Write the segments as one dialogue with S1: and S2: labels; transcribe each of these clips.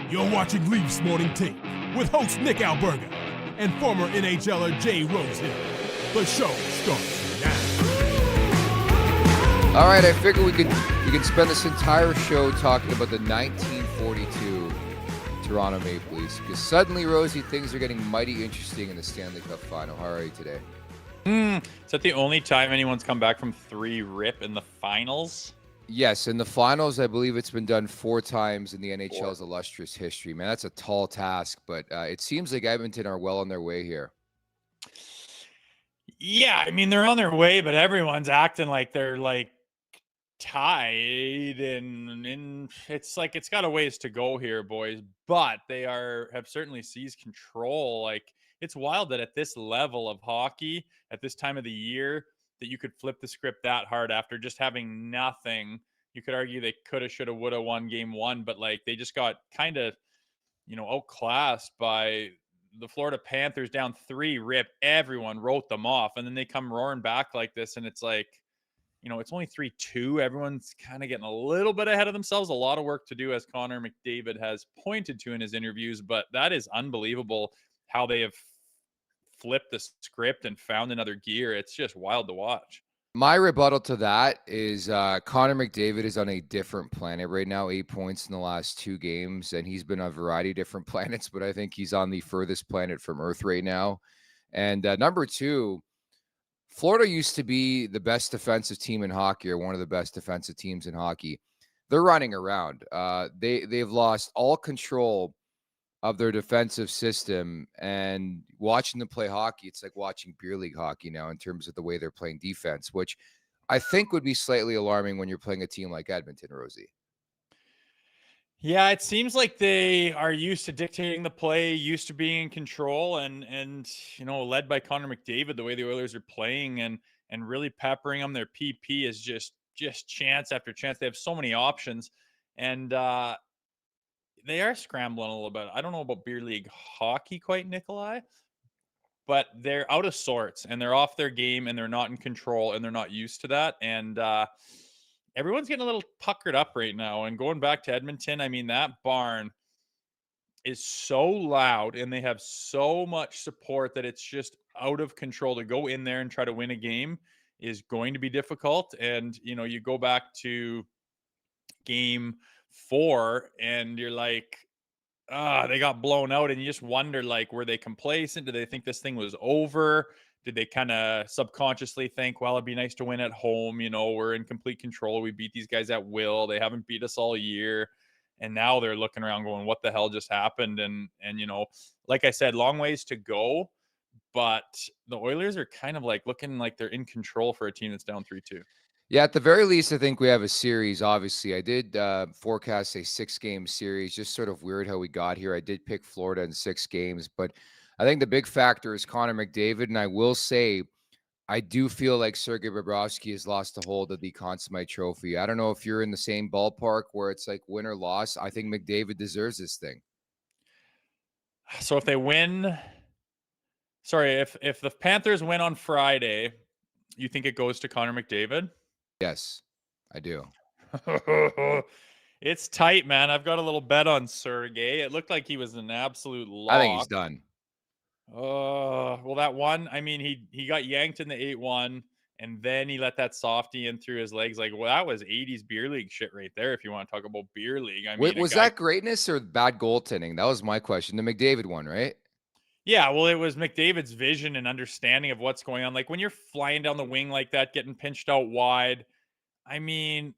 S1: You're watching Leafs Morning Take with host Nick Alberga and former NHLer Jay Rosehill. The show starts now.
S2: All right, I figure we can spend this entire show talking about the 1942 Toronto Maple Leafs, because suddenly, Rosie, things are getting mighty interesting in the Stanley Cup Final. How are you today?
S3: Is that the only time anyone's come back from 3 rip in the finals?
S2: Yes, in the finals, I believe it's been done 4 times in the NHL's illustrious history. Man, that's a tall task, but it seems like Edmonton are well on their way here.
S3: Yeah, I mean, they're on their way, but everyone's acting like they're like tied, and it's like it's got a ways to go here, boys. But they have certainly seized control. Like, it's wild that at this level of hockey, at this time of the year, that you could flip the script that hard after just having nothing. You could argue they coulda, shoulda, woulda won game 1, but like they just got kind of, outclassed by the Florida Panthers down 3 rip. Everyone wrote them off, and then they come roaring back like this, and it's like, it's only 3-2. Everyone's kind of getting a little bit ahead of themselves. A lot of work to do, as Connor McDavid has pointed to in his interviews, but that is unbelievable how they have flipped the script and found another gear. It's just wild to watch.
S2: My rebuttal to that is Connor McDavid is on a different planet right now, 8 points in the last 2 games, and he's been on a variety of different planets, but I think he's on the furthest planet from Earth right now. And number 2, Florida used to be the best defensive team in hockey, or one of the best defensive teams in hockey. They're running around. They've lost all control of their defensive system, and watching them play hockey, it's like watching beer league hockey now in terms of the way they're playing defense, which I think would be slightly alarming when you're playing a team like Edmonton, Rosie.
S3: Yeah, it seems like they are used to dictating the play, used to being in control, and led by Connor McDavid, the way the Oilers are playing and really peppering them. Their PP is just chance after chance. They have so many options, and they are scrambling a little bit. I don't know about beer league hockey quite, Nikolai, but they're out of sorts, and they're off their game, and they're not in control, and they're not used to that. And everyone's getting a little puckered up right now. And going back to Edmonton, I mean, that barn is so loud, and they have so much support that it's just out of control. To go in there and try to win a game is going to be difficult. And, you go back to game 4 and you're like, they got blown out, and you just wonder, like, were they complacent? Did they think this thing was over? Did they kind of subconsciously think, well, it'd be nice to win at home, we're in complete control, we beat these guys at will, they haven't beat us all year? And now they're looking around going, what the hell just happened? And like I said, long ways to go, but the Oilers are kind of like looking like they're in control for a team that's down 3-2.
S2: Yeah, at the very least, I think we have a series. Obviously, I did forecast a 6-game series. Just sort of weird how we got here. I did pick Florida in 6 games, but I think the big factor is Connor McDavid. And I will say, I do feel like Sergei Bobrovsky has lost a hold of the Conn Smythe Trophy. I don't know if you're in the same ballpark where it's like win or loss. I think McDavid deserves this thing.
S3: So if they win, if the Panthers win on Friday, you think it goes to Connor McDavid?
S2: Yes, I do.
S3: It's tight, man. I've got a little bet on Sergei. It looked like he was an absolute lock.
S2: I think he's done.
S3: Well, that one, I mean, he got yanked in the 8-1, and then he let that softy in through his legs. Like, well, that was 80s beer league shit right there, if you want to talk about beer league. I mean,
S2: was that greatness or bad goaltending? That was my question. The McDavid one, right?
S3: Yeah, well, it was McDavid's vision and understanding of what's going on. Like, when you're flying down the wing like that, getting pinched out wide, I mean,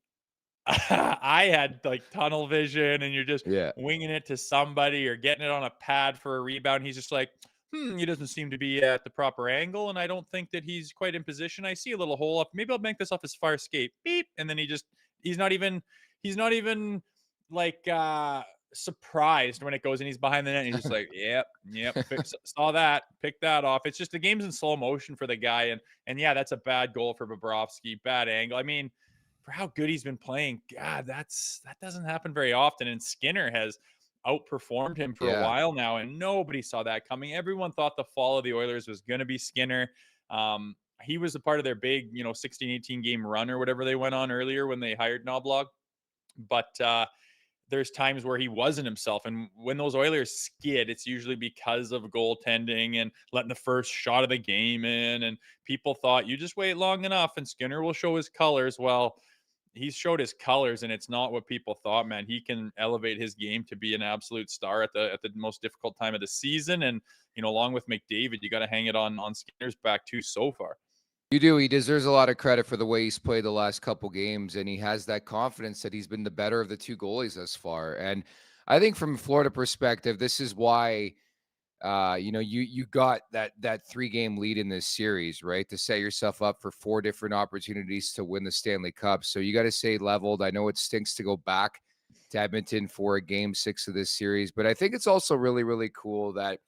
S3: I had like tunnel vision, and you're just winging it to somebody or getting it on a pad for a rebound. He's just like, he doesn't seem to be at the proper angle, and I don't think that he's quite in position. I see a little hole up. Maybe I'll make this off his far skate. Beep. And then he's not even like surprised when it goes and he's behind the net. He's just like, yep, saw that, picked that off. It's just the game's in slow motion for the guy, and yeah, that's a bad goal for Bobrovsky, bad angle. I mean, for how good he's been playing, God, that doesn't happen very often. And Skinner has outperformed him for a while now, and nobody saw that coming. Everyone thought the fall of the Oilers was going to be Skinner. He was a part of their big, 16-18 game run or whatever they went on earlier when they hired Knoblauch. But there's times where he wasn't himself. And when those Oilers skid, it's usually because of goaltending and letting the first shot of the game in. And people thought, you just wait long enough and Skinner will show his colors. Well, he's showed his colors, and it's not what people thought, man. He can elevate his game to be an absolute star at the most difficult time of the season. And, along with McDavid, you got to hang it on Skinner's back too so far.
S2: You do. He deserves a lot of credit for the way he's played the last couple games, and he has that confidence that he's been the better of the two goalies thus far. And I think from a Florida perspective, this is why, you got that 3-game lead in this series, right? To set yourself up for 4 different opportunities to win the Stanley Cup. So you got to stay leveled. I know it stinks to go back to Edmonton for a game 6 of this series, but I think it's also really, really cool that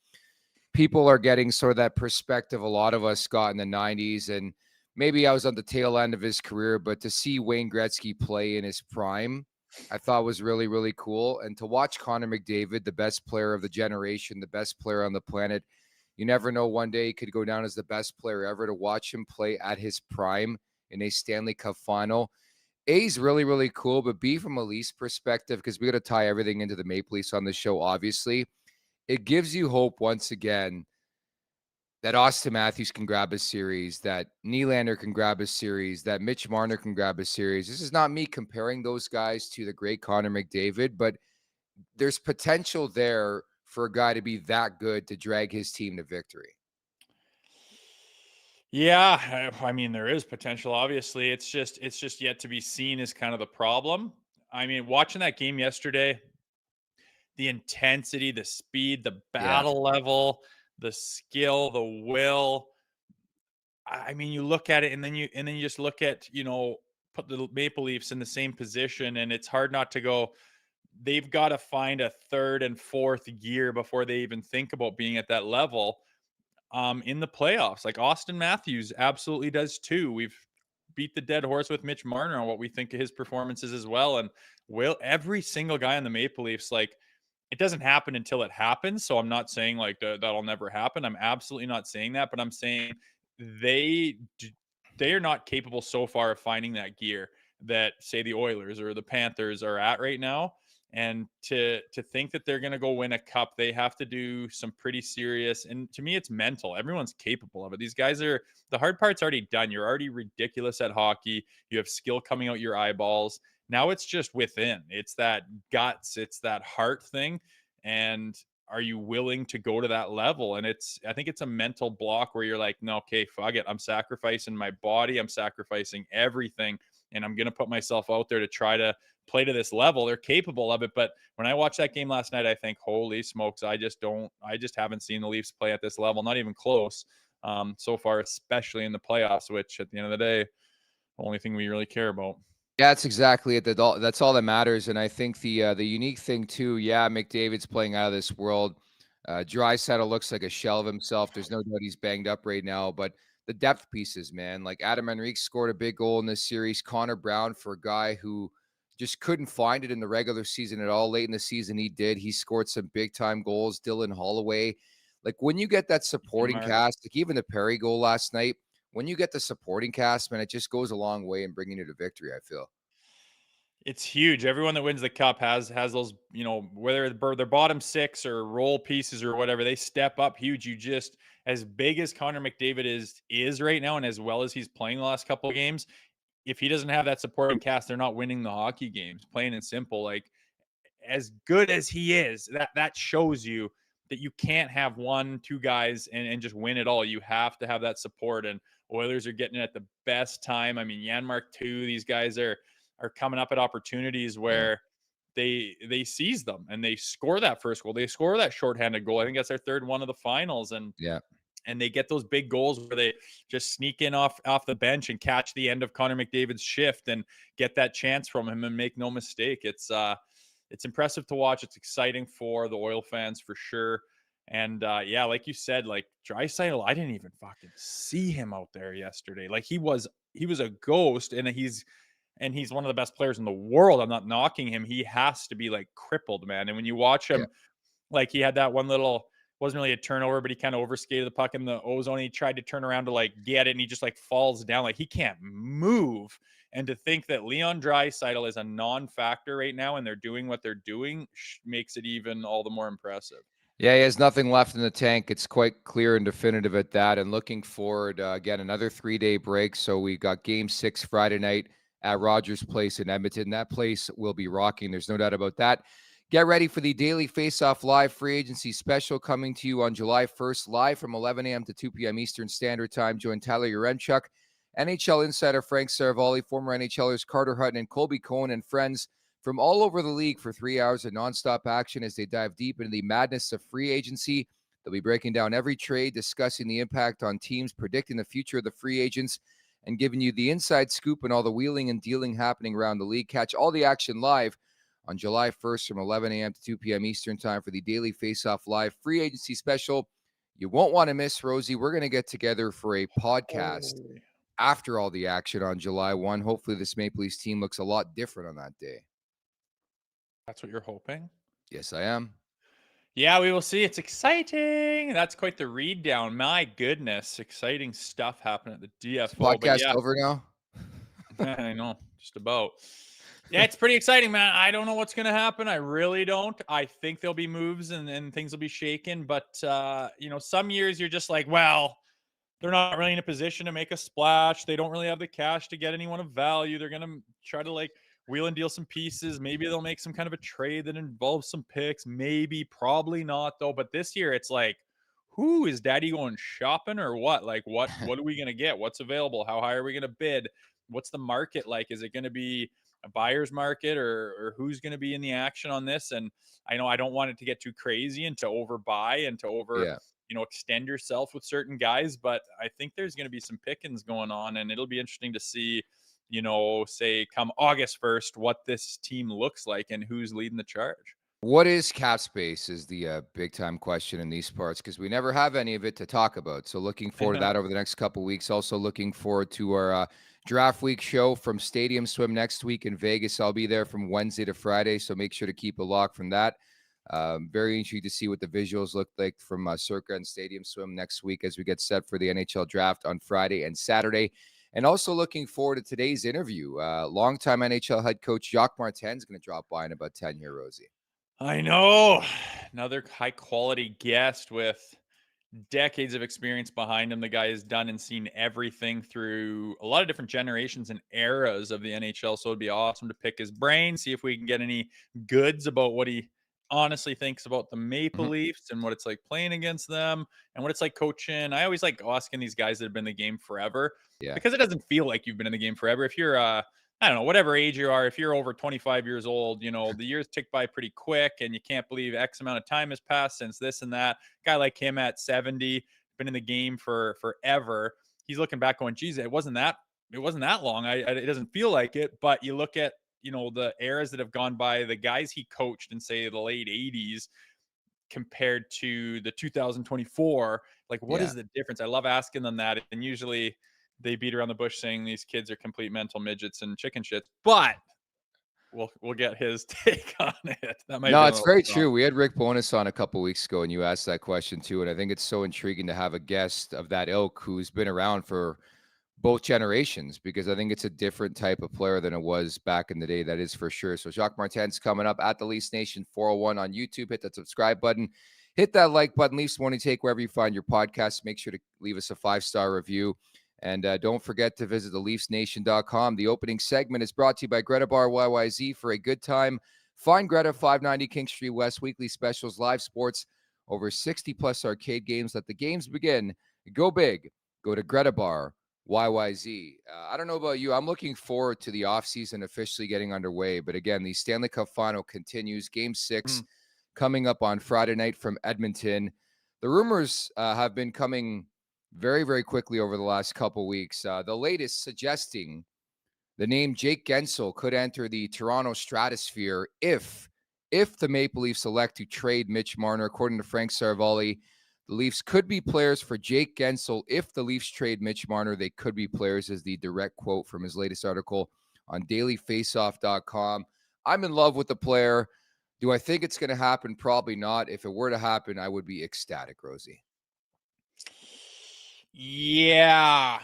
S2: people are getting sort of that perspective a lot of us got in the 90s. And maybe I was on the tail end of his career, but to see Wayne Gretzky play in his prime, I thought was really, really cool. And to watch Connor McDavid, the best player of the generation, the best player on the planet, you never know, one day he could go down as the best player ever. To watch him play at his prime in a Stanley Cup final, A, is really, really cool, but B, from a Leafs perspective, because we got to tie everything into the Maple Leafs on the show, obviously, it gives you hope once again that Austin Matthews can grab a series, that Nylander can grab a series, that Mitch Marner can grab a series. This is not me comparing those guys to the great Connor McDavid, but there's potential there for a guy to be that good to drag his team to victory.
S3: Yeah, I mean, there is potential. Obviously, it's just yet to be seen is kind of the problem. I mean, watching that game yesterday, the intensity, the speed, the battle level, the skill, the will. I mean, you look at it and then you just look at, put the Maple Leafs in the same position, and it's hard not to go, they've got to find a third and fourth gear before they even think about being at that level in the playoffs. Like Austin Matthews absolutely does too. We've beat the dead horse with Mitch Marner on what we think of his performances as well. And every single guy on the Maple Leafs, like, it doesn't happen until it happens. So I'm not saying like that'll never happen. I'm absolutely not saying that, but I'm saying they are not capable so far of finding that gear that, say, the Oilers or the Panthers are at right now. And to think that they're going to go win a cup, they have to do some pretty serious. And to me, it's mental. Everyone's capable of it. These guys are, the hard part's already done. You're already ridiculous at hockey. You have skill coming out your eyeballs. Now it's just within. It's that guts. It's that heart thing. And are you willing to go to that level? And I think it's a mental block where you're like, no, okay, fuck it. I'm sacrificing my body. I'm sacrificing everything. And I'm going to put myself out there to try to play to this level. They're capable of it. But when I watched that game last night, I think, holy smokes, I just haven't seen the Leafs play at this level. Not even close so far, especially in the playoffs, which at the end of the day, the only thing we really care about.
S2: Yeah, that's exactly it. That's all that matters. And I think the unique thing too, McDavid's playing out of this world. Draisaitl looks like a shell of himself. There's no doubt he's banged up right now, but the depth pieces, man, like Adam Henrique scored a big goal in this series. Connor Brown, for a guy who just couldn't find it in the regular season at all. Late in the season, he did. He scored some big time goals. Dylan Holloway. Like when you get that supporting cast, like even the Perry goal last night, when you get the supporting cast, man, it just goes a long way in bringing you to victory, I feel.
S3: It's huge. Everyone that wins the cup has those, whether they're bottom 6 or role pieces or whatever, they step up huge. You just, as big as Connor McDavid is right now, and as well as he's playing the last couple of games, if he doesn't have that supporting cast, they're not winning the hockey games, plain and simple. Like, as good as he is, that shows you that you can't have 1-2 guys and just win it all. You have to have that support, and Oilers are getting it at the best time. I mean, Janmark too. These guys are coming up at opportunities where they seize them and they score that first goal. They score that shorthanded goal. I think that's their third one of the finals. And they get those big goals where they just sneak in off the bench and catch the end of Connor McDavid's shift and get that chance from him and make no mistake. It's impressive to watch. It's exciting for the Oil fans for sure. And like you said, like Draisaitl, I didn't even fucking see him out there yesterday. Like he was a ghost, and he's one of the best players in the world. I'm not knocking him. He has to be like crippled, man. And when you watch him, like he had that one little, wasn't really a turnover, but he kind of overskated the puck in the ozone. He tried to turn around to like get it, and he just like falls down. Like he can't move. And to think that Leon Draisaitl is a non-factor right now and they're doing what they're doing makes it even all the more impressive.
S2: Yeah, he has nothing left in the tank. It's quite clear and definitive at that. And looking forward, again, another 3-day break. So we got Game 6 Friday night at Rogers Place in Edmonton. That place will be rocking. There's no doubt about that. Get ready for the Daily Faceoff Live Free Agency Special coming to you on July 1st, live from 11 a.m. to 2 p.m. Eastern Standard Time. Join Tyler Yaremchuk, NHL insider Frank Seravalli, former NHLers Carter Hutton and Colby Cohen, and friends from all over the league for 3 hours of nonstop action as they dive deep into the madness of free agency. They'll be breaking down every trade, discussing the impact on teams, predicting the future of the free agents, and giving you the inside scoop and all the wheeling and dealing happening around the league. Catch all the action live on July 1st from 11 a.m. to 2 p.m. Eastern Time for the Daily Faceoff Live Free Agency Special. You won't want to miss, Rosie. We're going to get together for a podcast after all the action on July 1. Hopefully this Maple Leafs team looks a lot different on that day.
S3: That's what you're hoping?
S2: Yes, I am.
S3: Yeah, we will see. It's exciting. That's quite the read down. My goodness. Exciting stuff happening at the DFO.
S2: Podcast over now?
S3: I know. Just about. Yeah, it's pretty exciting, man. I don't know what's going to happen. I really don't. I think there'll be moves and things will be shaken. But, some years you're just like, well, they're not really in a position to make a splash. They don't really have the cash to get anyone of value. They're going to try to wheel and deal some pieces. Maybe they'll make some kind of a trade that involves some picks. Maybe, probably not though. But this year it's like, who is daddy going shopping or what? What are we going to get? What's available? How high are we going to bid? What's the market like? Is it going to be a buyer's market or who's going to be in the action on this? And I know I don't want it to get too crazy and to overbuy and to extend yourself with certain guys, but I think there's going to be some pickings going on, and it'll be interesting to see, say come August 1st, what this team looks like and who's leading the charge.
S2: What is cap space is the big time question in these parts, because we never have any of it to talk about. So looking forward to that over the next couple of weeks. Also looking forward to our draft week show from Stadium Swim next week in Vegas. I'll be there from Wednesday to Friday, so make sure to keep a lock from that. Very intrigued to see what the visuals look like from Circa and Stadium Swim next week as we get set for the NHL draft on Friday and Saturday. And also looking forward to today's interview. Longtime NHL head coach Jacques Martin is going to drop by in about 10 here, Rosie.
S3: I know. Another high quality guest with decades of experience behind him. The guy has done and seen everything through a lot of different generations and eras of the NHL. So it'd be awesome to pick his brain, see if we can get any goods about what he honestly thinks about the Maple Leafs and what it's like playing against them and what it's like coaching. I always like asking these guys that have been in the game forever, because it doesn't feel like you've been in the game forever. If you're I don't know, whatever age you are, if you're over 25 years old, the years tick by pretty quick and you can't believe X amount of time has passed since this and that. Guy like him at 70, been in the game for forever. He's looking back going, geez, it wasn't that long. It doesn't feel like it, but you look at, the eras that have gone by, the guys he coached in say the late 80s compared to the 2024, what is the difference? I love asking them that. And usually they beat around the bush saying these kids are complete mental midgets and chicken shits, but we'll get his take on it. That might
S2: no, it's very true. We had Rick Bowness on a couple of weeks ago, and you asked that question too. And I think it's so intriguing to have a guest of that ilk who's been around for both generations, because I think it's a different type of player than it was back in the day. That is for sure. So Jacques Martin's coming up at the Leafs Nation 401 on YouTube. Hit that subscribe button. Hit that like button. Leafs Morning Take wherever you find your podcast. Make sure to leave us a 5-star review. And don't forget to visit theleafsnation.com. The opening segment is brought to you by Greta Bar YYZ. For a good time, find Greta, 590 King Street West. Weekly specials, live sports, over 60-plus arcade games. Let the games begin. Go big. Go to Greta Bar YYZ. I don't know about you. I'm looking forward to the offseason officially getting underway. But again, the Stanley Cup Final continues. Game 6 coming up on Friday night from Edmonton. The rumors have been coming very, very quickly over the last couple weeks. The latest suggesting the name Jake Guentzel could enter the Toronto stratosphere if the Maple Leafs elect to trade Mitch Marner. According to Frank Seravalli, the Leafs could be players for Jake Guentzel. If the Leafs trade Mitch Marner, they could be players, is the direct quote from his latest article on dailyfaceoff.com. I'm in love with the player. Do I think it's going to happen? Probably not. If it were to happen, I would be ecstatic, Rosie.
S3: Yeah,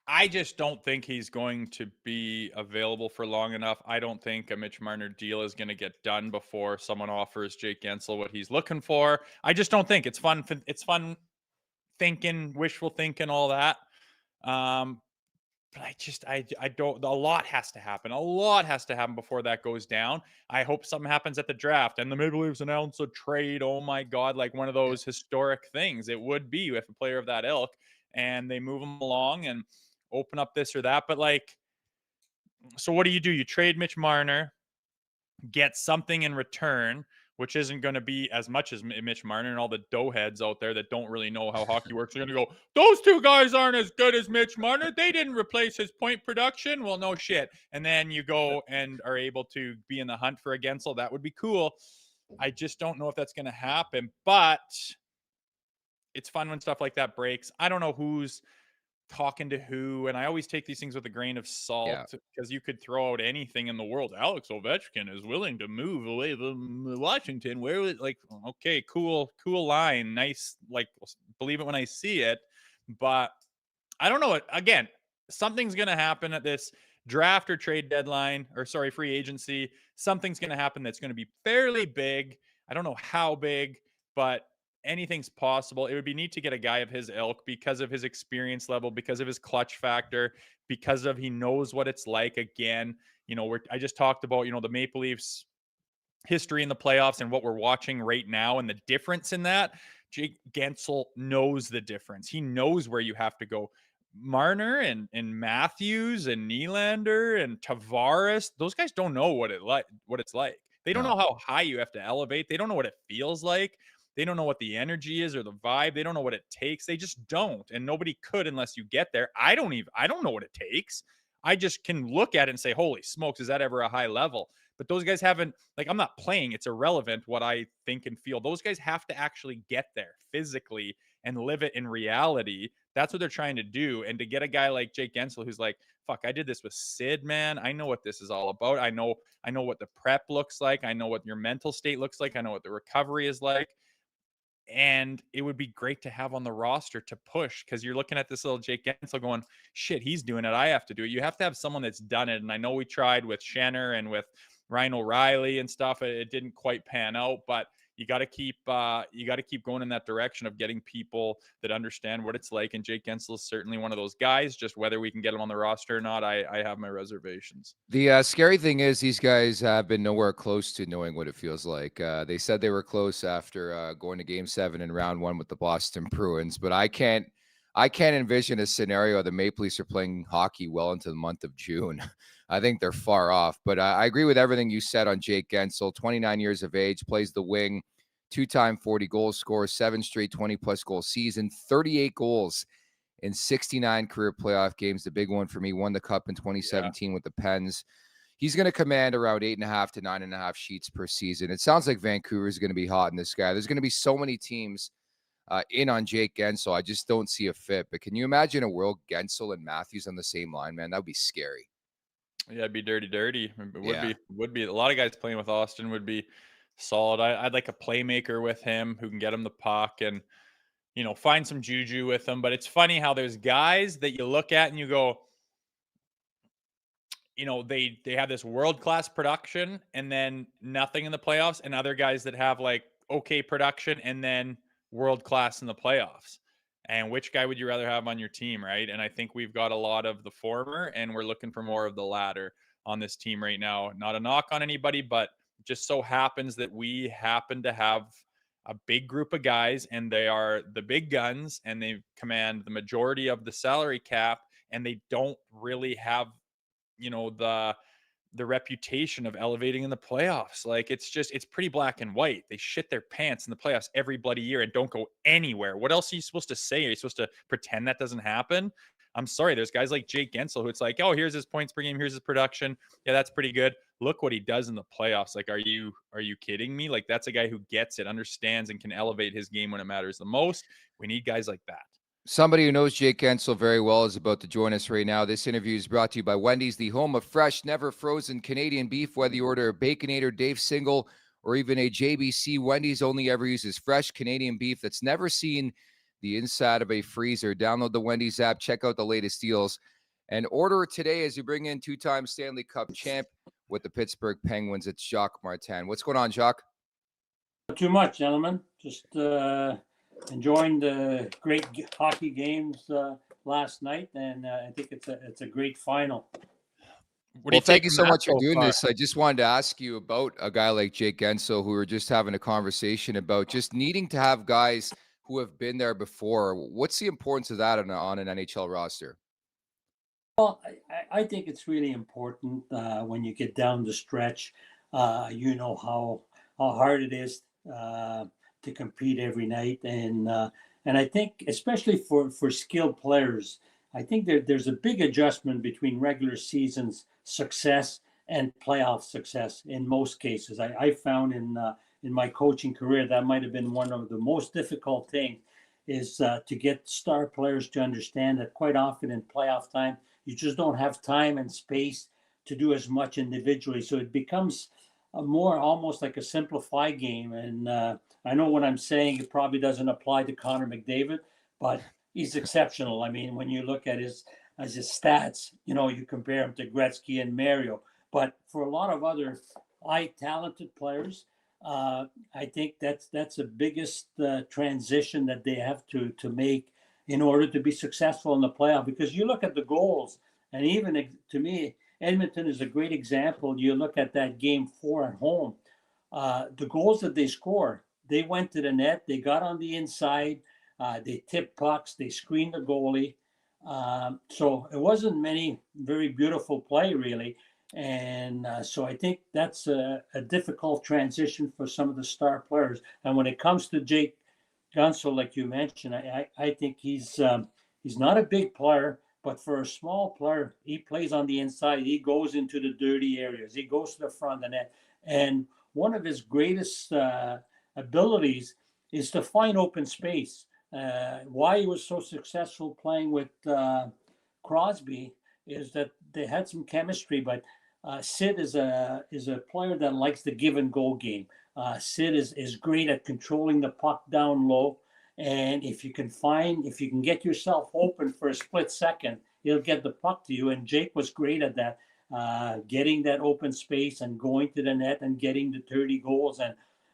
S3: I just don't think he's going to be available for long enough. I don't think a Mitch Marner deal is going to get done before someone offers Jake Guentzel what he's looking for. I just don't think it's fun. It's fun thinking, wishful thinking, all that. But I don't. A lot has to happen. A lot has to happen before that goes down. I hope something happens at the draft and the Maple Leafs announce a trade. Oh my God, like one of those historic things. It would be with a player of that ilk, and they move him along and open up this or that. But like, so what do? You trade Mitch Marner, get something in return, which isn't going to be as much as Mitch Marner, and all the doughheads out there that don't really know how hockey works are going to go, those two guys aren't as good as Mitch Marner. They didn't replace his point production. Well, no shit. And then you go and are able to be in the hunt for a Guentzel. That would be cool. I just don't know if that's going to happen, but it's fun when stuff like that breaks. I don't know who's talking to who, and I always take these things with a grain of salt because you could throw out anything in the world. Alex Ovechkin is willing to move away from Washington. Where was like, okay, cool line, nice, like believe it when I see it, but I don't know. Again, something's going to happen at this draft or trade deadline, or sorry, free agency. Something's going to happen that's going to be fairly big. I don't know how big, but anything's possible. It would be neat to get a guy of his ilk because of his experience level, because of his clutch factor, because of he knows what it's like. Again, I just talked about, the Maple Leafs history in the playoffs and what we're watching right now and the difference in that. Jake Guentzel knows the difference. He knows where you have to go. Marner and Matthews and Nylander and Tavares, those guys don't know what it's like. They don't know how high you have to elevate. They don't know what it feels like. They don't know what the energy is or the vibe. They don't know what it takes. They just don't. And nobody could unless you get there. I don't know what it takes. I just can look at it and say, holy smokes, is that ever a high level? But those guys haven't, like, I'm not playing. It's irrelevant what I think and feel. Those guys have to actually get there physically and live it in reality. That's what they're trying to do. And to get a guy like Jake Guentzel, who's like, fuck, I did this with Sid, man. I know what this is all about. I know what the prep looks like. I know what your mental state looks like. I know what the recovery is like. And it would be great to have on the roster to push, because you're looking at this little Jake Guentzel going, shit, he's doing it. I have to do it. You have to have someone that's done it. And I know we tried with Schenner and with Ryan O'Reilly and stuff. It didn't quite pan out, but you got to keep going in that direction of getting people that understand what it's like. And Jake Guentzel is certainly one of those guys. Just whether we can get him on the roster or not, I have my reservations.
S2: The scary thing is these guys have been nowhere close to knowing what it feels like. They said they were close after going to Game 7 in Round 1 with the Boston Bruins, but I can't envision a scenario the Maple Leafs are playing hockey well into the month of June. I think they're far off, but I agree with everything you said on Jake Guentzel. 29 years of age, plays the wing, 2-time 40-goal scorer, 7 straight 20-plus goal season, 38 goals in 69 career playoff games. The big one for me, won the Cup in 2017 with the Pens. He's going to command around 8.5 to 9.5 sheets per season. It sounds like Vancouver is going to be hot in this guy. There's going to be so many teams in on Jake Guentzel. I just don't see a fit. But can you imagine a world Guentzel and Matthews on the same line, man? That would be scary.
S3: Yeah, it'd be dirty. It would be. A lot of guys playing with Austin would be solid. I'd like a playmaker with him who can get him the puck and, find some juju with him. But it's funny how there's guys that you look at and you go, they have this world-class production and then nothing in the playoffs, and other guys that have like okay production and then world-class in the playoffs. And which guy would you rather have on your team, right? And I think we've got a lot of the former, and we're looking for more of the latter on this team right now. Not a knock on anybody, but just so happens that we happen to have a big group of guys, and they are the big guns, and they command the majority of the salary cap, and they don't really have, the reputation of elevating in the playoffs. Like, it's pretty black and white. They shit their pants in the playoffs every bloody year and don't go anywhere. What else are you supposed to say? Are you supposed to pretend that doesn't happen? I'm sorry. There's guys like Jake Guentzel who it's like, oh, here's his points per game. Here's his production. Yeah, that's pretty good. Look what he does in the playoffs. Like, are you kidding me? Like, that's a guy who gets it, understands, and can elevate his game when it matters the most. We need guys like that.
S2: Somebody who knows Jake Guentzel very well is about to join us right now. This interview is brought to you by Wendy's, the home of fresh, never frozen Canadian beef. Whether you order a Baconator, Dave Single, or even a JBC, Wendy's only ever uses fresh Canadian beef that's never seen the inside of a freezer. Download the Wendy's app, check out the latest deals, and order today as you bring in two-time Stanley Cup champ with the Pittsburgh Penguins. It's Jacques Martin. What's going on, Jacques?
S4: Not too much, gentlemen. Just enjoying the great hockey games last night, and I think it's a great final.
S2: Well, thank you so much for doing this. I just wanted to ask you about a guy like Jake Guentzel, who we were just having a conversation about, just needing to have guys who have been there before. What's the importance of that on an NHL roster?
S4: Well, I think it's really important when you get down the stretch. You know how hard it is to compete every night, and I think especially for skilled players, I think there's a big adjustment between regular season's success and playoff success in most cases. I found in my coaching career that might have been one of the most difficult things is to get star players to understand that quite often in playoff time you just don't have time and space to do as much individually. So it becomes more almost like a simplified game. And I know what I'm saying, it probably doesn't apply to Connor McDavid, but he's exceptional. I mean, when you look at his stats, you compare him to Gretzky and Mario. But for a lot of other talented players, I think that's the biggest transition that they have to make in order to be successful in the playoff. Because you look at the goals, and even to me, Edmonton is a great example. You look at that game 4 at home, the goals that they score, they went to the net, they got on the inside, they tipped pucks, they screened the goalie. So it wasn't many very beautiful play, really. And so I think that's a difficult transition for some of the star players. And when it comes to Jake Guentzel, like you mentioned, I think he's not a big player, but for a small player, he plays on the inside. He goes into the dirty areas. He goes to the front of the net. And one of his greatest abilities is to find open space. Why he was so successful playing with Crosby is that they had some chemistry, but Sid is a player that likes the give and go game. Sid is great at controlling the puck down low, and if you can get yourself open for a split second, he'll get the puck to you. And Jake was great at that, getting that open space and going to the net and getting the 30 goals.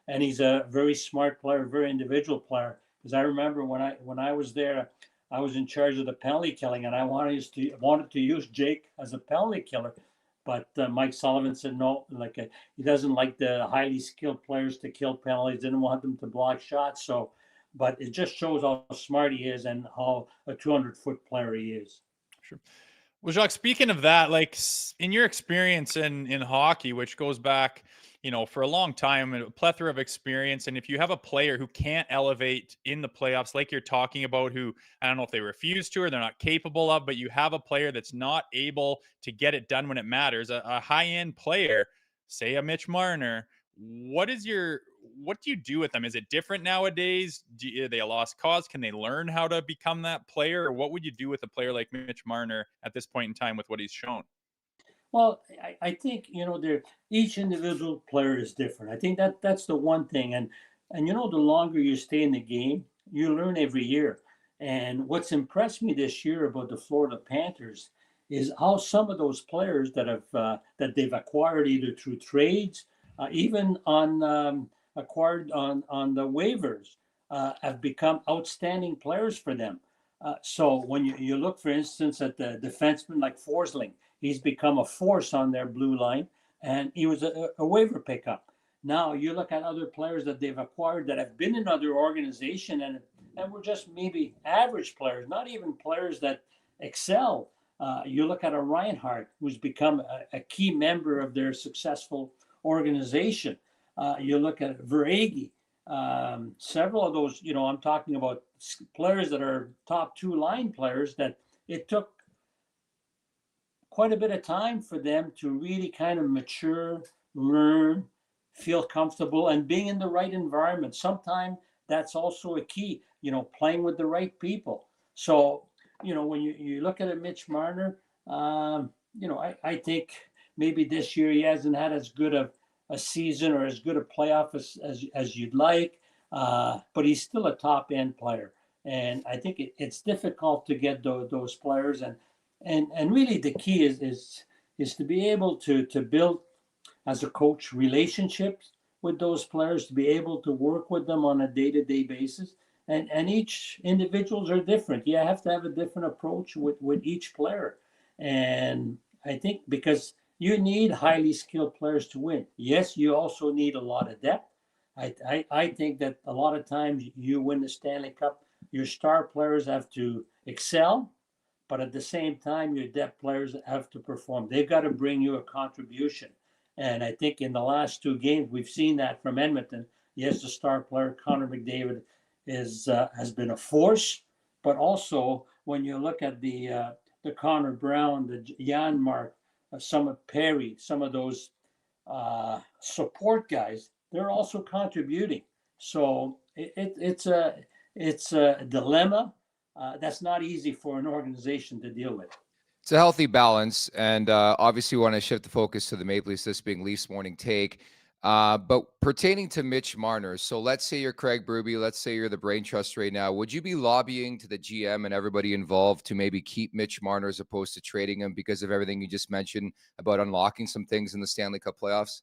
S4: And he's a very smart player, very individual player. Because I remember when I was there, I was in charge of the penalty killing, and I wanted to use Jake as a penalty killer. But Mike Sullivan said no, he doesn't like the highly skilled players to kill penalties, didn't want them to block shots. So, but it just shows how smart he is and how a 200-foot player he is.
S3: Sure. Well, Jacques, speaking of that, like in your experience in hockey, which goes back, for a long time, a plethora of experience. And if you have a player who can't elevate in the playoffs, like you're talking about, who I don't know if they refuse to or they're not capable of, but you have a player that's not able to get it done when it matters, a high-end player, say a Mitch Marner, what do you do with them? Is it different nowadays? Are they a lost cause? Can they learn how to become that player? Or what would you do with a player like Mitch Marner at this point in time with what he's shown?
S4: Well, I think, each individual player is different. I think that's the one thing. And the longer you stay in the game, you learn every year. And what's impressed me this year about the Florida Panthers is how some of those players that they've acquired either through trades, even acquired on the waivers, have become outstanding players for them. So when you look, for instance, at the defenseman like Forsling, he's become a force on their blue line, and he was a waiver pickup. Now you look at other players that they've acquired that have been in other organizations and were just maybe average players, not even players that excel. You look at a Reinhardt, who's become a key member of their successful organization. You look at Verhaeghe. Several of those, I'm talking about players that are top 2 line players that it took quite a bit of time for them to really kind of mature, learn, feel comfortable, and being in the right environment. Sometimes that's also a key, playing with the right people. So, when you look at a Mitch Marner, I think maybe this year he hasn't had as good a season or as good a playoff as you'd like, but he's still a top end player. And I think it's difficult to get those players. And really the key is to be able to build, as a coach, relationships with those players, to be able to work with them on a day-to-day basis. And each individuals are different. You have to have a different approach with each player. And I think because you need highly skilled players to win. Yes, you also need a lot of depth. I think that a lot of times you win the Stanley Cup, your star players have to excel, but at the same time, your depth players have to perform. They've got to bring you a contribution. And I think in the last two games, we've seen that from Edmonton. Yes, the star player, Connor McDavid, has been a force, but also when you look at the Connor Brown, the Jan Mark, some of Perry, some of those support guys, they're also contributing. So it's a dilemma that's not easy for an organization to deal with.
S2: It's a healthy balance, and obviously we want to shift the focus to the Maple Leafs, this being Leafs Morning Take. But pertaining to Mitch Marner, so let's say you're Craig Berube, let's say you're the brain trust right now. Would you be lobbying to the GM and everybody involved to maybe keep Mitch Marner as opposed to trading him because of everything you just mentioned about unlocking some things in the Stanley Cup playoffs?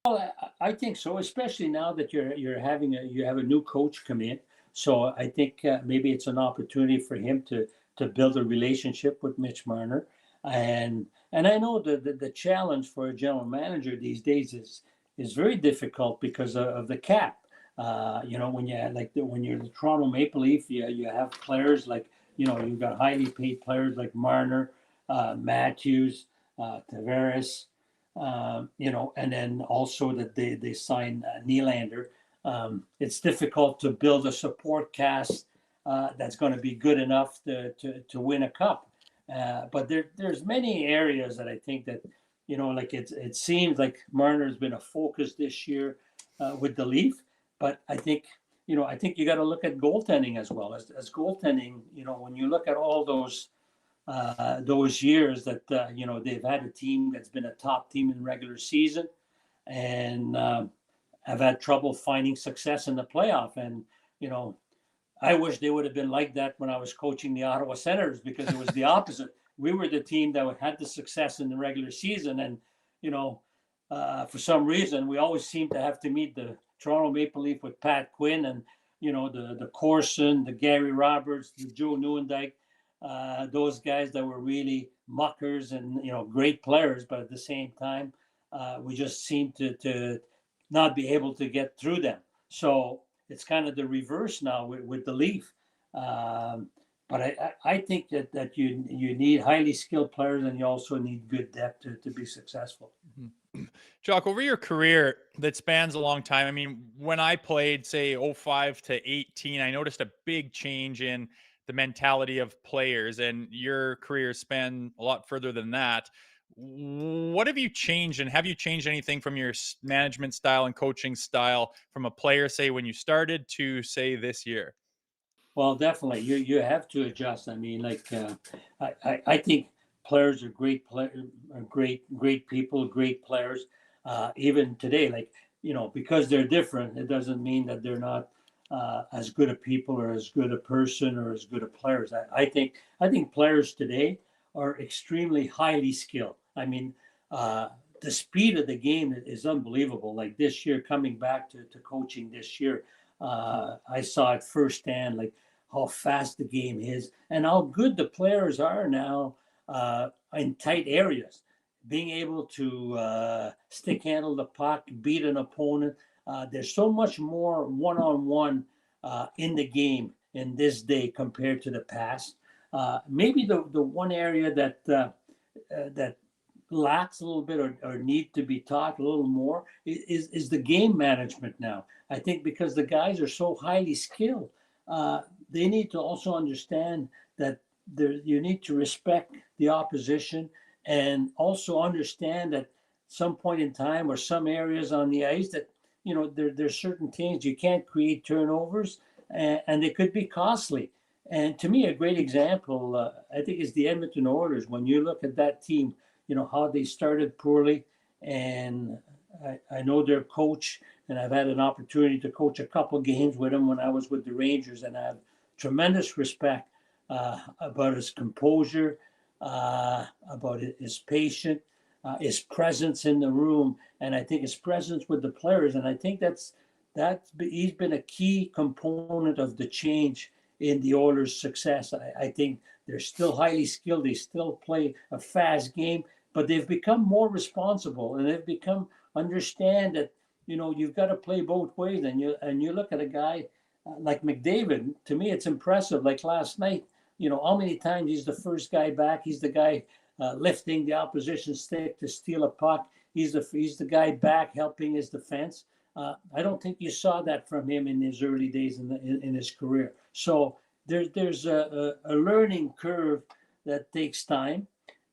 S4: Well, I think so, especially now that you have a new coach come in. So I think maybe it's an opportunity for him to build a relationship with Mitch Marner, and I know the challenge for a general manager these days is very difficult because of the cap. When you're the Toronto Maple Leaf, you have players like, you've got highly paid players like Marner, Matthews, Tavares. And then also that they sign Nylander. It's difficult to build a support cast that's going to be good enough to win a cup. But there's many areas that I think that, like it seems like Marner's been a focus this year with the Leaf. But I think you got to look at goaltending as well as goaltending. When you look at all those years that they've had a team that's been a top team in regular season and have had trouble finding success in the playoff. And I wish they would have been like that when I was coaching the Ottawa Senators, because it was the opposite. We were the team that had the success in the regular season, and for some reason we always seem to have to meet the Toronto Maple Leaf with Pat Quinn and the Corson, the Gary Roberts, the Joe Nieuwendyk. Those guys that were really muckers and great players, but at the same time, we just seem to not be able to get through them. So it's kind of the reverse now with the Leaf. But I think that you need highly skilled players, and you also need good depth to be successful.
S3: Mm-hmm. Jacques, over your career that spans a long time, I mean, when I played, say, 05 to 18, I noticed a big change in the mentality of players, and your career spanned a lot further than that. What have you changed, and have you changed anything from your management style and coaching style from a player, say, when you started to, say, this year?
S4: Well, definitely, you have to adjust. I mean, I think players are great people, great players. Even today, because they're different, it doesn't mean that they're not as good a people or as good a person or as good a players. I think players today are extremely highly skilled. I mean, the speed of the game is unbelievable. Like this year, coming back to coaching this year, I saw it firsthand, like how fast the game is and how good the players are now in tight areas, being able to stick handle the puck, beat an opponent. There's so much more one-on-one in the game in this day compared to the past. Maybe the one area that lacks a little bit or need to be taught a little more is the game management now. I think because the guys are so highly skilled, they need to also understand that you need to respect the opposition and also understand that some point in time or some areas on the ice that there's certain things you can't create turnovers, and they could be costly. And to me, a great example, I think, is the Edmonton Oilers. When you look at that team, how they started poorly, and I know their coach, and I've had an opportunity to coach a couple games with him when I was with the Rangers, and I have tremendous respect about his composure, about his patience, his presence in the room, and I think his presence with the players. And I think he's been a key component of the change in the Oilers' success. I think they're still highly skilled. They still play a fast game, but they've become more responsible, and they've become understand that you've got to play both ways. And you look at a guy like McDavid. To me, it's impressive. Like last night, how many times he's the first guy back. He's the guy lifting the opposition stick to steal a puck. He's the guy back helping his defense. I don't think you saw that from him in his early days in his career. So there's a learning curve that takes time,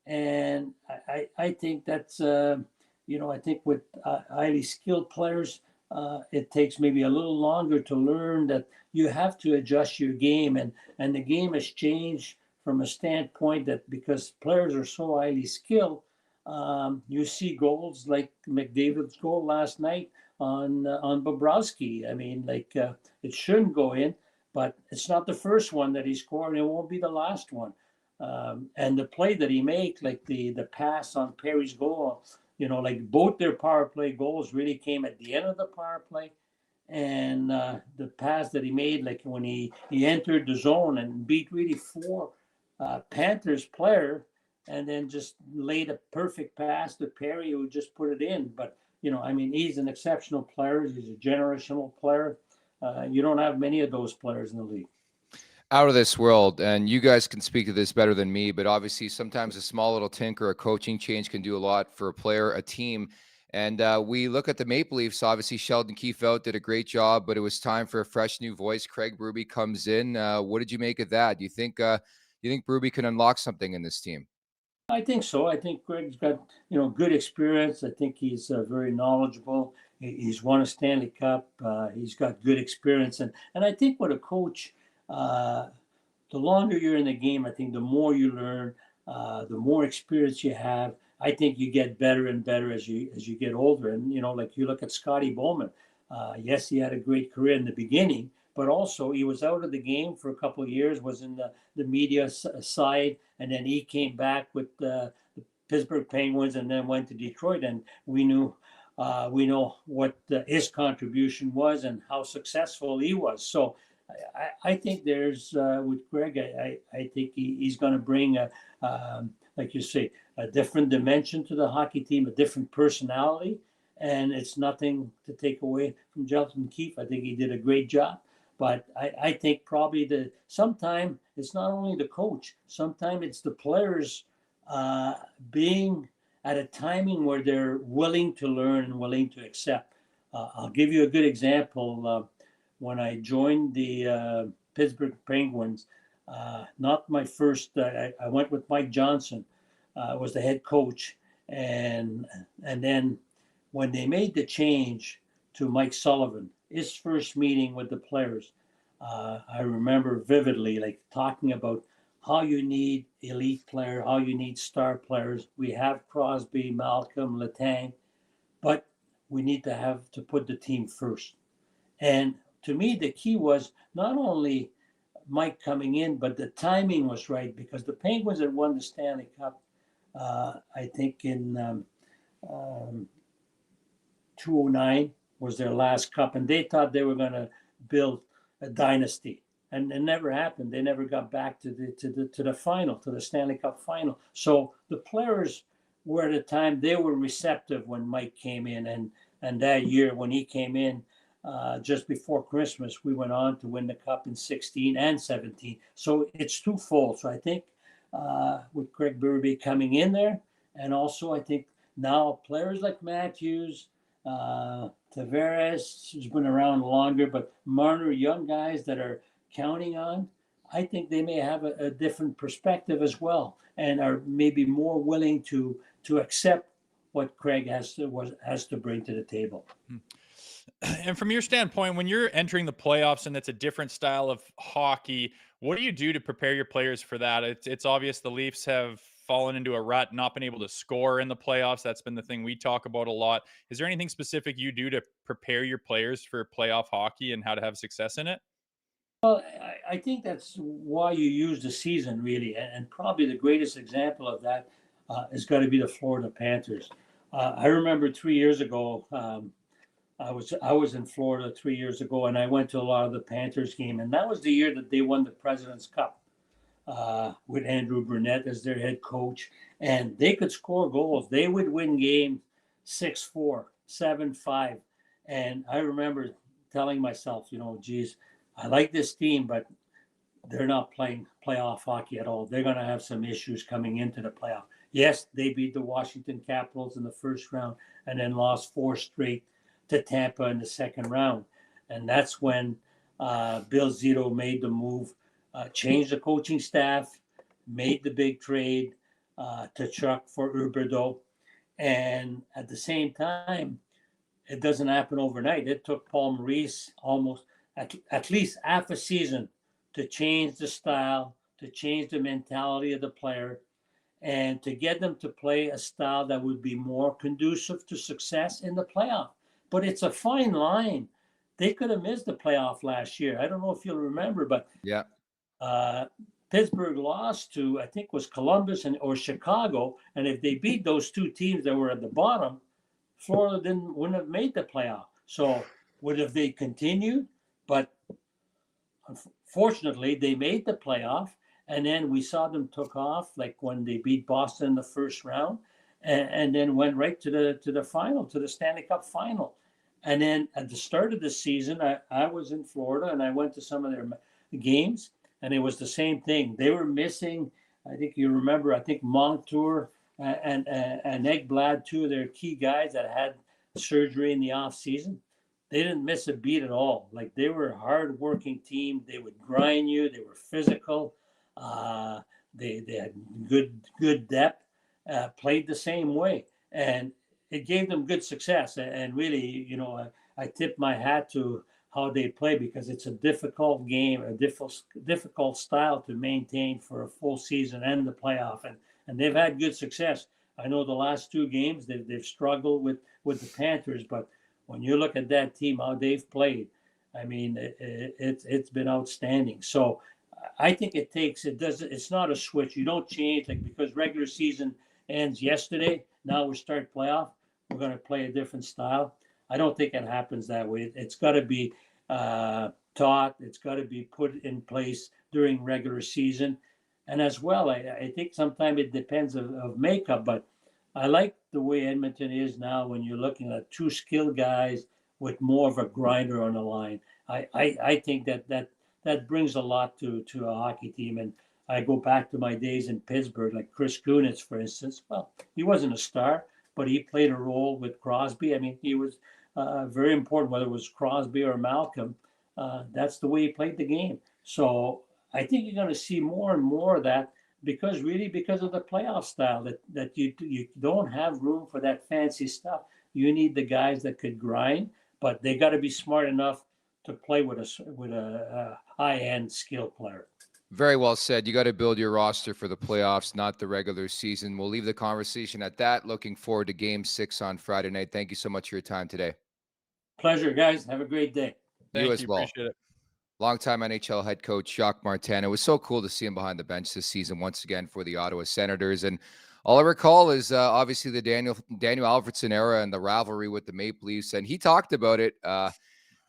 S4: and I think that's I think with highly skilled players, it takes maybe a little longer to learn that you have to adjust your game, and the game has changed from a standpoint that because players are so highly skilled, you see goals like McDavid's goal last night on Bobrovsky. I mean, it shouldn't go in, but it's not the first one that he scored, and it won't be the last one. And the play that he made, like the pass on Perry's goal, like both their power play goals really came at the end of the power play. And the pass that he made, like when he entered the zone and beat really four Panthers player, and then just laid a perfect pass to Perry, who just put it in. But, he's an exceptional player. He's a generational player. You don't have many of those players in the league.
S2: Out of this world, and you guys can speak to this better than me, but obviously sometimes a small little tinker, a coaching change can do a lot for a player, a team. And we look at the Maple Leafs. Obviously, Sheldon Keefe did a great job, but it was time for a fresh new voice. Craig Berube comes in. What did you make of that? Do you think Berube can unlock something in this team?
S4: I think so. I think Greg's got good experience. I think he's very knowledgeable. He's won a Stanley Cup. He's got good experience, and I think with a coach, the longer you're in the game, I think the more you learn, the more experience you have. I think you get better and better as you get older. And like you look at Scotty Bowman. Yes, he had a great career in the beginning, but also he was out of the game for a couple of years, was in the media side, and then he came back with the Pittsburgh Penguins and then went to Detroit. And we know what his contribution was and how successful he was. So I think there's with Greg, I think he's going to bring like you say, a different dimension to the hockey team, a different personality, and it's nothing to take away from Sheldon Keefe. I think he did a great job, but I think probably sometimes it's not only the coach, sometimes it's the players being at a timing where they're willing to learn and willing to accept. I'll give you a good example. When I joined the Pittsburgh Penguins, not my first, I went with Mike Johnson, was the head coach. And then when they made the change to Mike Sullivan, his first meeting with the players, I remember vividly, like talking about how you need elite player, how you need star players. We have Crosby, Malcolm, Letang, but we need to put the team first. And to me, the key was not only Mike coming in, but the timing was right, because the Penguins had won the Stanley Cup, I think in 2009 was their last cup, and they thought they were going to build a dynasty, and it never happened. They never got back to the final, to the Stanley Cup final. So the players were at a time, they were receptive when Mike came in, and that year when he came in, just before Christmas, we went on to win the cup in 16 and 17. So it's twofold. So I think with Craig Berube coming in there, and also I think now players like Matthews, Tavares, who's been around longer, but Marner, young guys that are counting on, I think they may have a different perspective as well, and are maybe more willing to accept what Craig has to bring to the table.
S3: And from your standpoint, when you're entering the playoffs and it's a different style of hockey, what do you do to prepare your players for that? It's obvious the Leafs have fallen into a rut, not been able to score in the playoffs. That's been the thing we talk about a lot. Is there anything specific you do to prepare your players for playoff hockey and how to have success in it?
S4: Well, I think that's why you use the season really, and probably the greatest example of that is got to be the Florida Panthers. I remember 3 years ago, I was in Florida 3 years ago, and I went to a lot of the Panthers game, and that was the year that they won the President's Cup with Andrew Burnett as their head coach, and they could score goals. They would win games 6-4, 7-5, and I remember telling myself, geez, I like this team, but they're not playing playoff hockey at all. They're going to have some issues coming into the playoff. Yes, they beat the Washington Capitals in the first round and then lost 4 straight to Tampa in the second round. And that's when Bill Zito made the move, changed the coaching staff, made the big trade to Chuck for Huberdeau. And at the same time, it doesn't happen overnight. It took Paul Maurice almost at least half a season to change the style, to change the mentality of the player, and to get them to play a style that would be more conducive to success in the playoff. But it's a fine line. They could have missed the playoff last year. I don't know if you'll remember, but
S2: Yeah.
S4: Pittsburgh lost to, I think, was Columbus or Chicago. And if they beat those 2 teams that were at the bottom, Florida wouldn't have made the playoff. So would have they continued? But unfortunately, they made the playoff. And then we saw them took off, like when they beat Boston in the first round, and then went right to the final, to the Stanley Cup final. And then at the start of the season, I was in Florida and I went to some of their games, and it was the same thing. They were missing, I think you remember, I think Montour and Ekblad, 2 of their key guys that had surgery in the off season. They didn't miss a beat at all. Like, they were a hard-working team. They would grind you. They were physical. They had good depth. Played the same way, and it gave them good success. And really, I tip my hat to how they play, because it's a difficult game, a difficult style to maintain for a full season and the playoff. And they've had good success. I know the last 2 games they've struggled with the Panthers, but when you look at that team, how they've played, I mean, it's been outstanding. So I think it's not a switch. You don't change, like, because regular season ends yesterday, now we start playoff, we're going to play a different style. I don't think it happens that way. It's got to be taught. It's got to be put in place during regular season. And as well, I think sometimes it depends of makeup, but I like the way Edmonton is now when you're looking at 2 skilled guys with more of a grinder on the line. I think that brings a lot to a hockey team. And I go back to my days in Pittsburgh, like Chris Kunitz, for instance. Well, he wasn't a star, but he played a role with Crosby. I mean, he was very important, whether it was Crosby or Malcolm. That's the way he played the game. So I think you're going to see more and more of that, because of the playoff style, that you don't have room for that fancy stuff. You need the guys that could grind, but they got to be smart enough to play with a high-end skill player.
S2: Very well said. You got to build your roster for the playoffs, not the regular season. We'll leave the conversation at that. Looking forward to Game 6 on Friday night. Thank you so much for your time today.
S4: Pleasure, guys. Have a great day.
S2: You as well.
S3: Appreciate it.
S2: Longtime NHL head coach Jacques Martin. It was so cool to see him behind the bench this season once again for the Ottawa Senators. And all I recall is obviously the Daniel Alfredsson era and the rivalry with the Maple Leafs. And he talked about it.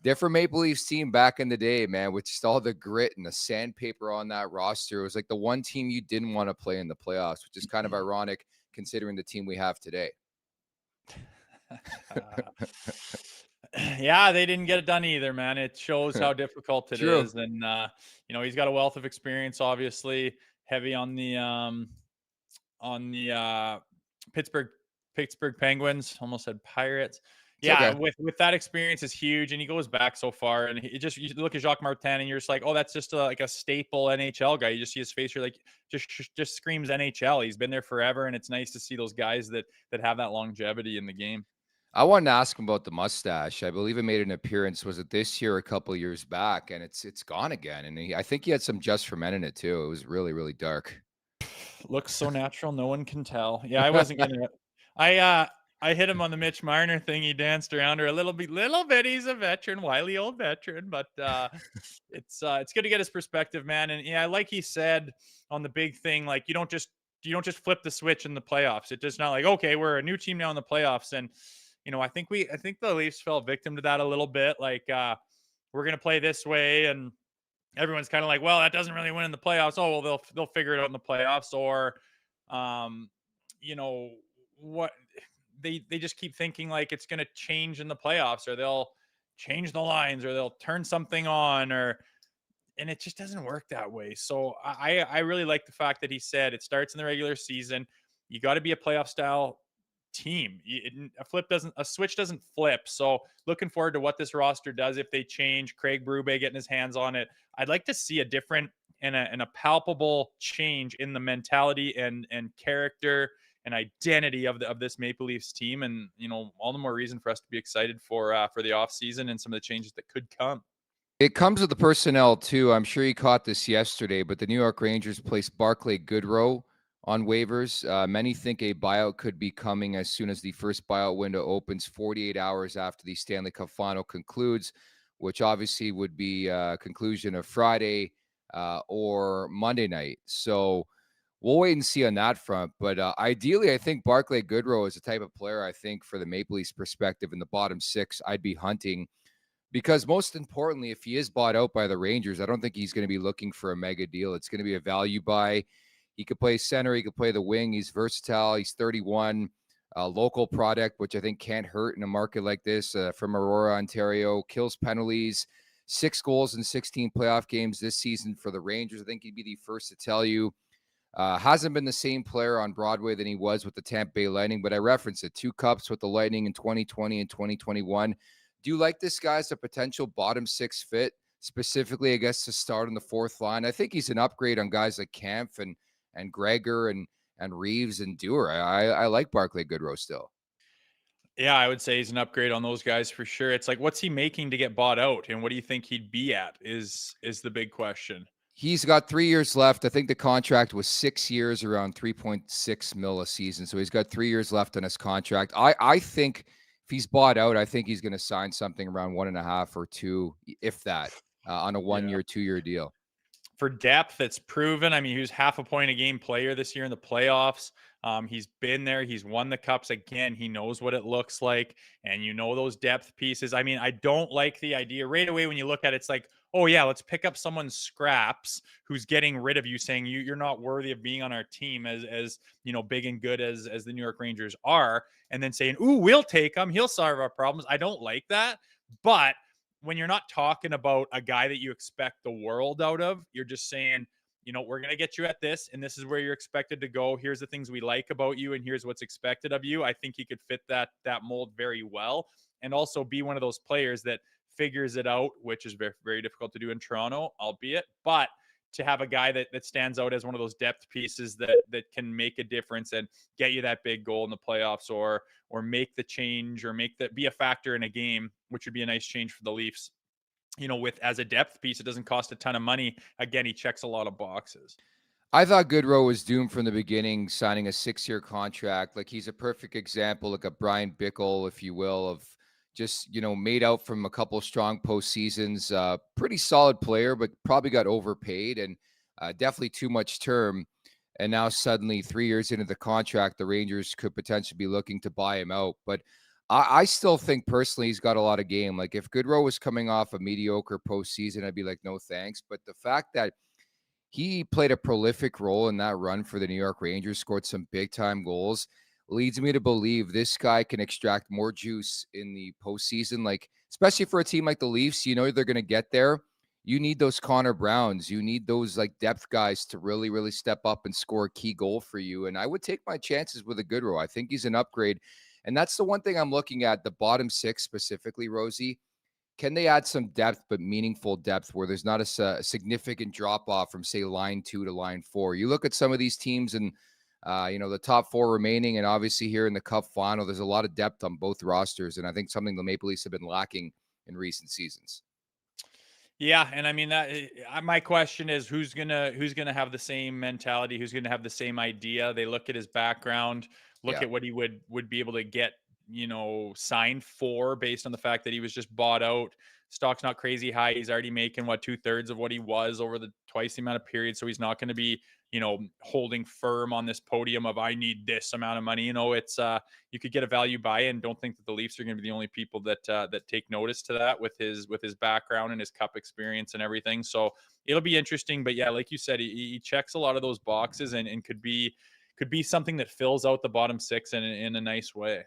S2: Different Maple Leafs team back in the day, man, with just all the grit and the sandpaper on that roster. It was like the one team you didn't want to play in the playoffs, which is kind of ironic considering the team we have today.
S3: Yeah, they didn't get it done either, man. It shows how difficult it
S2: True.
S3: is. And, he's got a wealth of experience, obviously heavy on the Pittsburgh Penguins, almost said Pirates. Yeah,
S2: okay.
S3: with that experience is huge, and he goes back so far. And you look at Jacques Martin, and you're just like, oh, that's just like a staple NHL guy. You just see his face, you're like, just screams NHL. He's been there forever, and it's nice to see those guys that have that longevity in the game.
S2: I wanted to ask him about the mustache. I believe it made an appearance. Was it this year or a couple of years back? And it's gone again. And I think he had some Just for Men in it too. It was really, really dark.
S3: Looks so natural, no one can tell. Yeah, I wasn't gonna. I hit him on the Mitch Marner thing. He danced around her a little bit. He's a veteran, wily old veteran, but it's good to get his perspective, man. And yeah, like he said on the big thing, like you don't just flip the switch in the playoffs. It's just not like, okay, we're a new team now in the playoffs. And I think the Leafs fell victim to that a little bit. Like we're gonna play this way, and everyone's kind of like, well, that doesn't really win in the playoffs. Oh, well, they'll figure it out in the playoffs, or what they just keep thinking like it's going to change in the playoffs, or they'll change the lines, or they'll turn something on, and it just doesn't work that way. So I really like the fact that he said it starts in the regular season. You got to be a playoff style team. A switch doesn't flip. So looking forward to what this roster does if they change. Craig Berube getting his hands on it. I'd like to see a different and a palpable change in the mentality and character and identity of this Maple Leafs team. And all the more reason for us to be excited for the offseason and some of the changes that could come.
S2: It comes with the personnel too. I'm sure you caught this yesterday, but the New York Rangers placed Barclay Goodrow on waivers. Many think a buyout could be coming as soon as the first buyout window opens 48 hours after the Stanley Cup Final concludes, which obviously would be conclusion of Friday or Monday night. So we'll wait and see on that front. But ideally, I think Barclay Goodrow is the type of player I think for the Maple Leafs perspective in the bottom six I'd be hunting. Because most importantly, if he is bought out by the Rangers, I don't think he's going to be looking for a mega deal. It's going to be a value buy. He could play center. He could play the wing. He's versatile. He's 31. Local product, which I think can't hurt in a market like this, from Aurora, Ontario. Kills penalties. 6 goals in 16 playoff games this season for the Rangers. I think he'd be the first to tell you. Hasn't been the same player on Broadway than he was with the Tampa Bay Lightning, but I referenced it. 2 cups with the Lightning in 2020 and 2021. Do you like this guy as a potential bottom 6 fit, specifically, I guess, to start on the 4th line? I think he's an upgrade on guys like Kampf and Gregor and Reeves and Dewar. I like Barclay Goodrow still.
S3: Yeah, I would say he's an upgrade on those guys for sure. It's like, what's he making to get bought out, and what do you think he'd be at is the big question.
S2: He's got 3 years left. I think the contract was 6 years, around 3.6 mil a season. So he's got 3 years left on his contract. I think if he's bought out, I think he's going to sign something around 1.5 or 2, if that, on a 1-year, 2-year deal.
S3: For depth, it's proven. I mean, he was half a point a game player this year in the playoffs. He's been there. He's won the cups again. He knows what it looks like. And those depth pieces. I mean, I don't like the idea right away when you look at it. It's like, oh, yeah, let's pick up someone's scraps who's getting rid of you, saying you're not worthy of being on our team as big and good as the New York Rangers are. And then saying, ooh, we'll take him. He'll solve our problems. I don't like that. But when you're not talking about a guy that you expect the world out of, you're just saying, we're going to get you at this, and this is where you're expected to go. Here's the things we like about you, and here's what's expected of you. I think he could fit that mold very well, and also be one of those players that figures it out, which is very, very difficult to do in Toronto, albeit, but to have a guy that stands out as one of those depth pieces that can make a difference and get you that big goal in the playoffs, or make the change, or be a factor in a game, which would be a nice change for the Leafs. With as a depth piece, it doesn't cost a ton of money. Again, he checks a lot of boxes.
S2: I thought Goodrow was doomed from the beginning, signing a 6-year contract. Like, he's a perfect example, like a Brian Bickle, if you will, of just, made out from a couple of strong postseasons. Pretty solid player, but probably got overpaid, and definitely too much term. And now suddenly 3 years into the contract, the Rangers could potentially be looking to buy him out. But I still think personally he's got a lot of game. Like, if Goodrow was coming off a mediocre postseason, I'd be like, no thanks. But the fact that he played a prolific role in that run for the New York Rangers, scored some big-time goals, leads me to believe this guy can extract more juice in the postseason. Like, especially for a team like the Leafs, they're going to get there. You need those Connor Browns. You need those depth guys to really, really step up and score a key goal for you. And I would take my chances with a Goodrow. I think he's an upgrade. And that's the one thing I'm looking at, the bottom 6 specifically, Rosie. Can they add some depth, but meaningful depth, where there's not a significant drop-off from, say, line 2 to line 4? You look at some of these teams and, the top 4 remaining, and obviously here in the Cup Final, there's a lot of depth on both rosters, and I think something the Maple Leafs have been lacking in recent seasons.
S3: Yeah, and I mean that. My question is, who's gonna have the same mentality? Who's gonna have the same idea? They look at his background, look at what he would be able to get signed for based on the fact that he was just bought out. Stock's not crazy high. He's already making 2/3 of what he was over the twice the amount of period. So he's not going to be, holding firm on this podium of I need this amount of money. It's you could get a value buy in. Don't think that the Leafs are going to be the only people that take notice to that with his background and his cup experience and everything. So it'll be interesting. But yeah, like you said, he checks a lot of those boxes and could be something that fills out the bottom six in a nice way.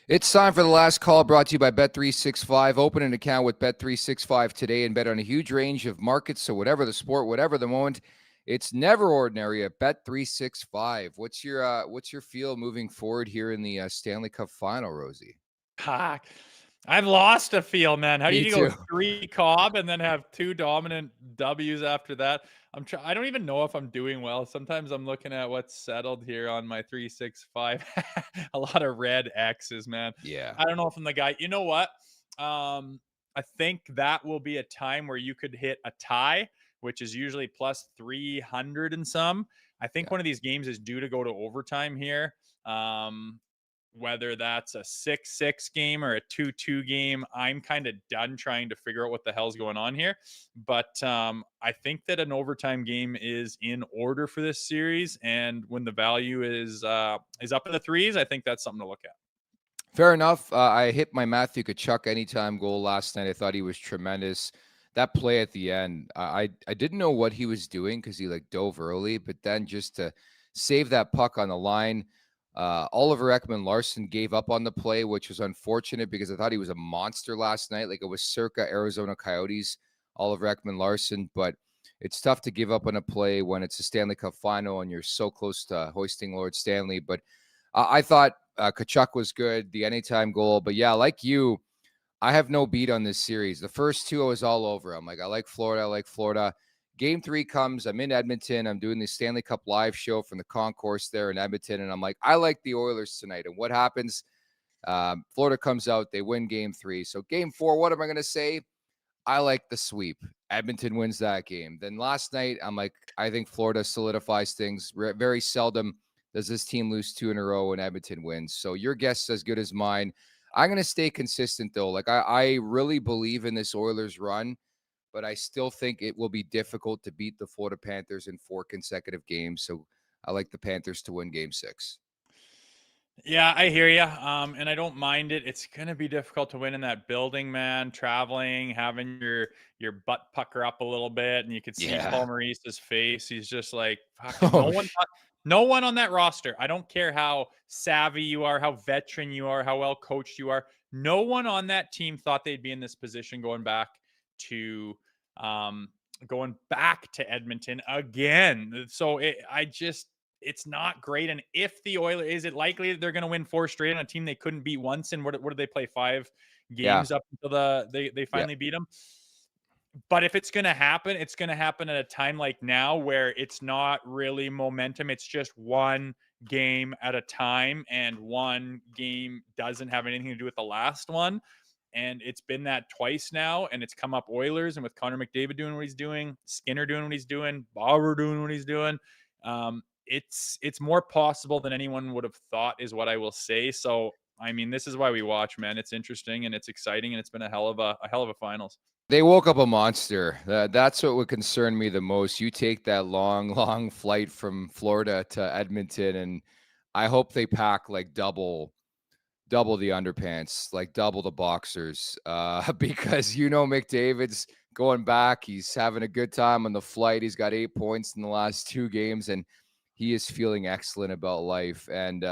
S2: It's time for the last call, brought to you by Bet365. Open an account with Bet365 today and bet on a huge range of markets. So whatever the sport, whatever the moment, it's never ordinary at Bet365. What's your feel moving forward here in the Stanley Cup Final, Rosie?
S3: I've lost a feel, man. How do you go
S2: too.
S3: 3 Cobb and then have 2 dominant W's after that? I don't even know if I'm doing well. Sometimes I'm looking at what's settled here on my 365. A lot of red X's, man.
S2: Yeah.
S3: I don't know if I'm the guy. You know what? I think that will be a time where you could hit a tie, which is usually plus 300 and some. I think one of these games is due to go to overtime here. Whether that's a 6-6 game or a 2-2 game, I'm kind of done trying to figure out what the hell's going on here. But I think that an overtime game is in order for this series. And when the value is up in the threes, I think that's something to look at.
S2: Fair enough. I hit my Matthew Tkachuk anytime goal last night. I thought he was tremendous. That play at the end, I didn't know what he was doing because he dove early, but then just to save that puck on the line, Oliver Ekman-Larsson gave up on the play, which was unfortunate because I thought he was a monster last night. It was circa Arizona Coyotes, Oliver Ekman-Larsson, but it's tough to give up on a play when it's a Stanley Cup Final and you're so close to hoisting Lord Stanley. But I thought Tkachuk was good, the anytime goal. But yeah, like you, I have no beat on this series. The first two I was all over. I'm I like Florida. Game 3 comes. I'm in Edmonton. I'm doing the Stanley Cup live show from the concourse there in Edmonton. And I'm I like the Oilers tonight. And what happens? Florida comes out. They win Game 3. So Game 4, what am I going to say? I like the sweep. Edmonton wins that game. Then last night, I'm I think Florida solidifies things. Very seldom does this team lose 2 in a row and Edmonton wins. So your guess is as good as mine. I'm going to stay consistent, though. I really believe in this Oilers run, but I still think it will be difficult to beat the Florida Panthers in 4 consecutive games. So I like the Panthers to win Game 6.
S3: Yeah, I hear you. And I don't mind it. It's going to be difficult to win in that building, man. Traveling, having your butt pucker up a little bit, and you could see Paul Maurice's face. He's just fucking no one on that roster. I don't care how savvy you are, how veteran you are, how well coached you are. No one on that team thought they'd be in this position going back to Edmonton again. So it's not great. And if the Oilers, is it likely that they're going to win 4 straight on a team they couldn't beat once? And what did they play 5 games up until they finally beat them? But if it's going to happen, it's going to happen at a time like now where it's not really momentum. It's just one game at a time, and one game doesn't have anything to do with the last one. And it's been that twice now, and it's come up Oilers, and with Connor McDavid doing what he's doing, Skinner doing what he's doing, Bauer doing what he's doing, it's more possible than anyone would have thought, is what I will say. So, I mean, this is why we watch, man. It's interesting and it's exciting, and it's been a hell of a finals.
S2: They woke up a monster. That's what would concern me the most. You take that long flight from Florida to Edmonton, and I hope they pack double the underpants, double the boxers, because McDavid's going back. He's having a good time on the flight. He's got 8 points in the last 2 games, and he is feeling excellent about life. And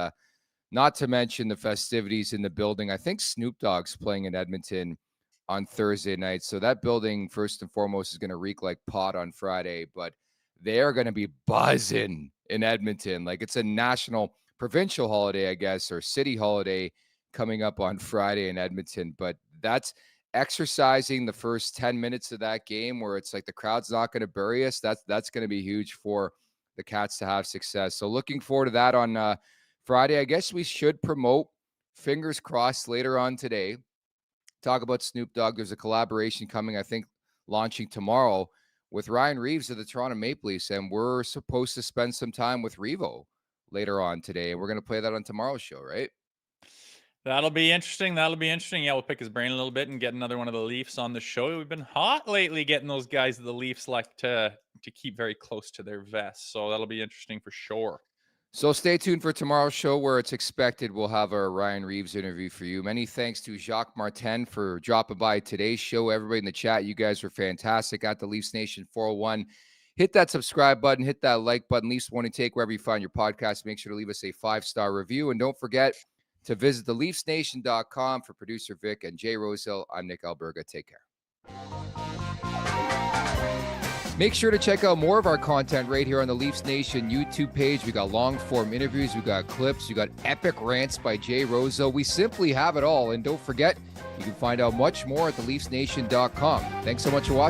S2: not to mention the festivities in the building. I think Snoop Dogg's playing in Edmonton on Thursday night. So that building, first and foremost, is going to reek like pot on Friday, but they're going to be buzzing in Edmonton. It's a national, provincial holiday, I guess, or city holiday coming up on Friday in Edmonton. But that's exercising the first 10 minutes of that game where it's the crowd's not going to bury us. That's going to be huge for the Cats to have success. So looking forward to that on Friday. I guess we should promote, fingers crossed, later on today. Talk about Snoop Dogg. There's a collaboration coming, I think, launching tomorrow with Ryan Reeves of the Toronto Maple Leafs, and we're supposed to spend some time with Revo later on today, and we're going to play that on tomorrow's show, right?
S3: That'll be interesting. Yeah, we'll pick his brain a little bit and get another one of the Leafs on the show. We've been hot lately getting those guys that the Leafs like to keep very close to their vests. So that'll be interesting for sure.
S2: So stay tuned for tomorrow's show where it's expected we'll have our Ryan Reeves interview for you. Many thanks to Jacques Martin for dropping by today's show. Everybody in the chat, you guys were fantastic. At the Leafs Nation 401. Hit that subscribe button, hit that like button. Leafs Morning Take, wherever you find your podcast. Make sure to leave us a 5-star review. And don't forget to visit theleafsnation.com. For producer Vic and Jay Rosehill, I'm Nick Alberga. Take care. Make sure to check out more of our content right here on the Leafs Nation YouTube page. We got long-form interviews, we got clips, we got epic rants by Jay Rosehill. We simply have it all. And don't forget, you can find out much more at theleafsnation.com. Thanks so much for watching.